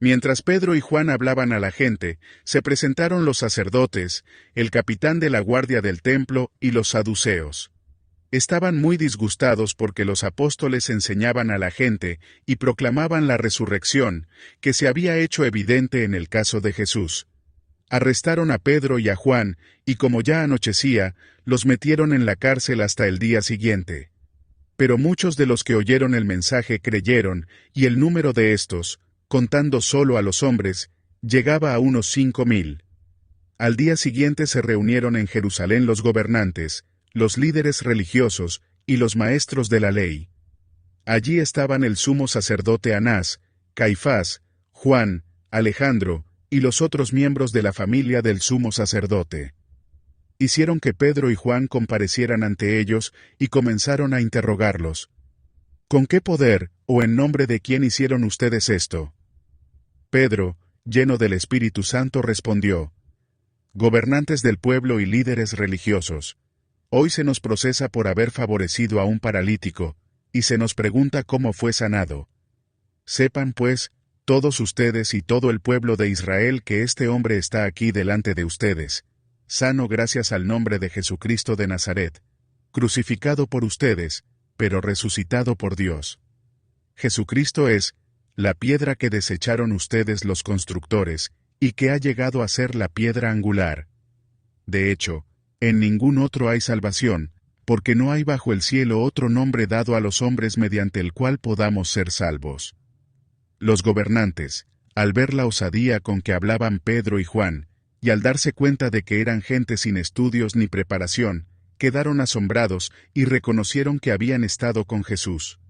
Mientras Pedro y Juan hablaban a la gente, se presentaron los sacerdotes, el capitán de la guardia del templo y los saduceos. Estaban muy disgustados porque los apóstoles enseñaban a la gente y proclamaban la resurrección, que se había hecho evidente en el caso de Jesús. Arrestaron a Pedro y a Juan, y como ya anochecía, los metieron en la cárcel hasta el día siguiente. Pero muchos de los que oyeron el mensaje creyeron, y el número de estos, contando solo a los hombres, llegaba a unos 5,000. Al día siguiente se reunieron en Jerusalén los gobernantes, los líderes religiosos y los maestros de la ley. Allí estaban el sumo sacerdote Anás, Caifás, Juan, Alejandro, y los otros miembros de la familia del sumo sacerdote. Hicieron que Pedro y Juan comparecieran ante ellos y comenzaron a interrogarlos. ¿Con qué poder, o en nombre de quién hicieron ustedes esto? Pedro, lleno del Espíritu Santo, respondió: Gobernantes del pueblo y líderes religiosos, hoy se nos procesa por haber favorecido a un paralítico, y se nos pregunta cómo fue sanado. Sepan, pues, todos ustedes y todo el pueblo de Israel que este hombre está aquí delante de ustedes, sano gracias al nombre de Jesucristo de Nazaret, crucificado por ustedes, pero resucitado por Dios. Jesucristo es la piedra que desecharon ustedes los constructores, y que ha llegado a ser la piedra angular. De hecho, en ningún otro hay salvación, porque no hay bajo el cielo otro nombre dado a los hombres mediante el cual podamos ser salvos. Los gobernantes, al ver la osadía con que hablaban Pedro y Juan, y al darse cuenta de que eran gente sin estudios ni preparación, quedaron asombrados y reconocieron que habían estado con Jesús.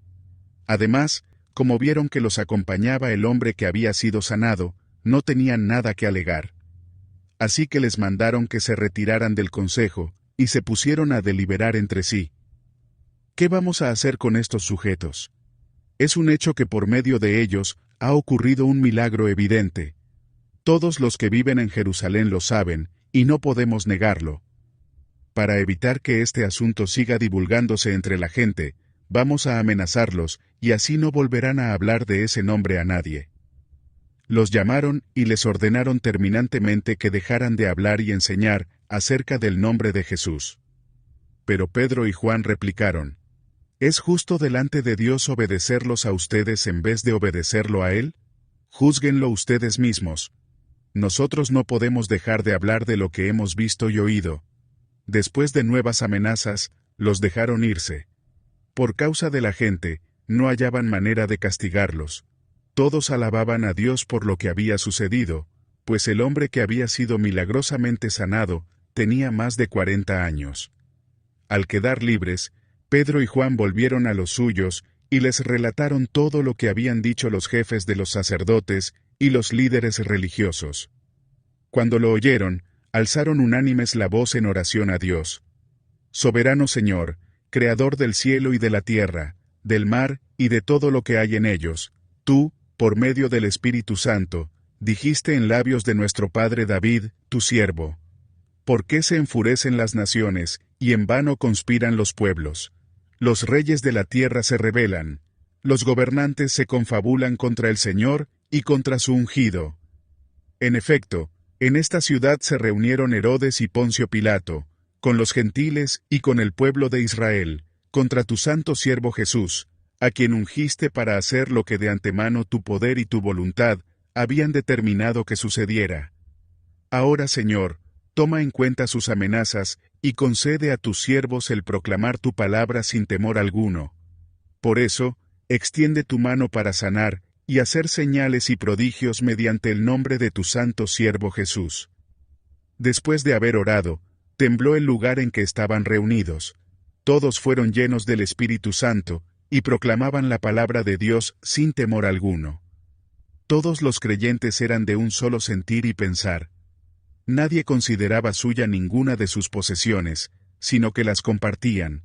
Además, como vieron que los acompañaba el hombre que había sido sanado, no tenían nada que alegar. Así que les mandaron que se retiraran del consejo, y se pusieron a deliberar entre sí. ¿Qué vamos a hacer con estos sujetos? Es un hecho que por medio de ellos ha ocurrido un milagro evidente. Todos los que viven en Jerusalén lo saben, y no podemos negarlo. Para evitar que este asunto siga divulgándose entre la gente, vamos a amenazarlos, y así no volverán a hablar de ese nombre a nadie. Los llamaron y les ordenaron terminantemente que dejaran de hablar y enseñar acerca del nombre de Jesús. Pero Pedro y Juan replicaron: ¿Es justo delante de Dios obedecerlos a ustedes en vez de obedecerlo a Él? Júzguenlo ustedes mismos. Nosotros no podemos dejar de hablar de lo que hemos visto y oído. Después de nuevas amenazas, los dejaron irse. Por causa de la gente, no hallaban manera de castigarlos. Todos alababan a Dios por lo que había sucedido, pues el hombre que había sido milagrosamente sanado tenía más de 40 años. Al quedar libres, Pedro y Juan volvieron a los suyos y les relataron todo lo que habían dicho los jefes de los sacerdotes y los líderes religiosos. Cuando lo oyeron, alzaron unánimes la voz en oración a Dios. Soberano Señor, Creador del cielo y de la tierra, del mar y de todo lo que hay en ellos, tú, por medio del Espíritu Santo, dijiste en labios de nuestro padre David, tu siervo: ¿Por qué se enfurecen las naciones, y en vano conspiran los pueblos? Los reyes de la tierra se rebelan, los gobernantes se confabulan contra el Señor y contra su ungido. En efecto, en esta ciudad se reunieron Herodes y Poncio Pilato, con los gentiles y con el pueblo de Israel, contra tu santo siervo Jesús, a quien ungiste para hacer lo que de antemano tu poder y tu voluntad habían determinado que sucediera. Ahora, Señor, toma en cuenta sus amenazas y concede a tus siervos el proclamar tu palabra sin temor alguno. Por eso, extiende tu mano para sanar y hacer señales y prodigios mediante el nombre de tu santo siervo Jesús. Después de haber orado, tembló el lugar en que estaban reunidos. Todos fueron llenos del Espíritu Santo, y proclamaban la palabra de Dios sin temor alguno. Todos los creyentes eran de un solo sentir y pensar. Nadie consideraba suya ninguna de sus posesiones, sino que las compartían.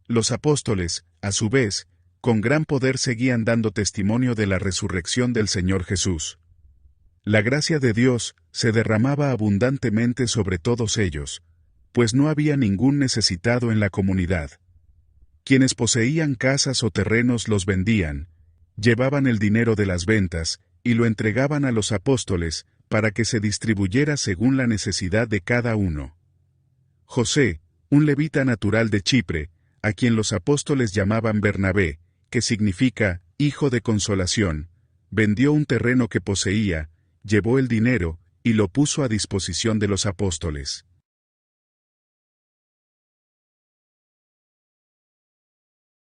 Los apóstoles, a su vez, con gran poder seguían dando testimonio de la resurrección del Señor Jesús. La gracia de Dios se derramaba abundantemente sobre todos ellos, pues no había ningún necesitado en la comunidad. Quienes poseían casas o terrenos los vendían, llevaban el dinero de las ventas, y lo entregaban a los apóstoles, para que se distribuyera según la necesidad de cada uno. José, un levita natural de Chipre, a quien los apóstoles llamaban Bernabé, que significa hijo de consolación, vendió un terreno que poseía, llevó el dinero, y lo puso a disposición de los apóstoles.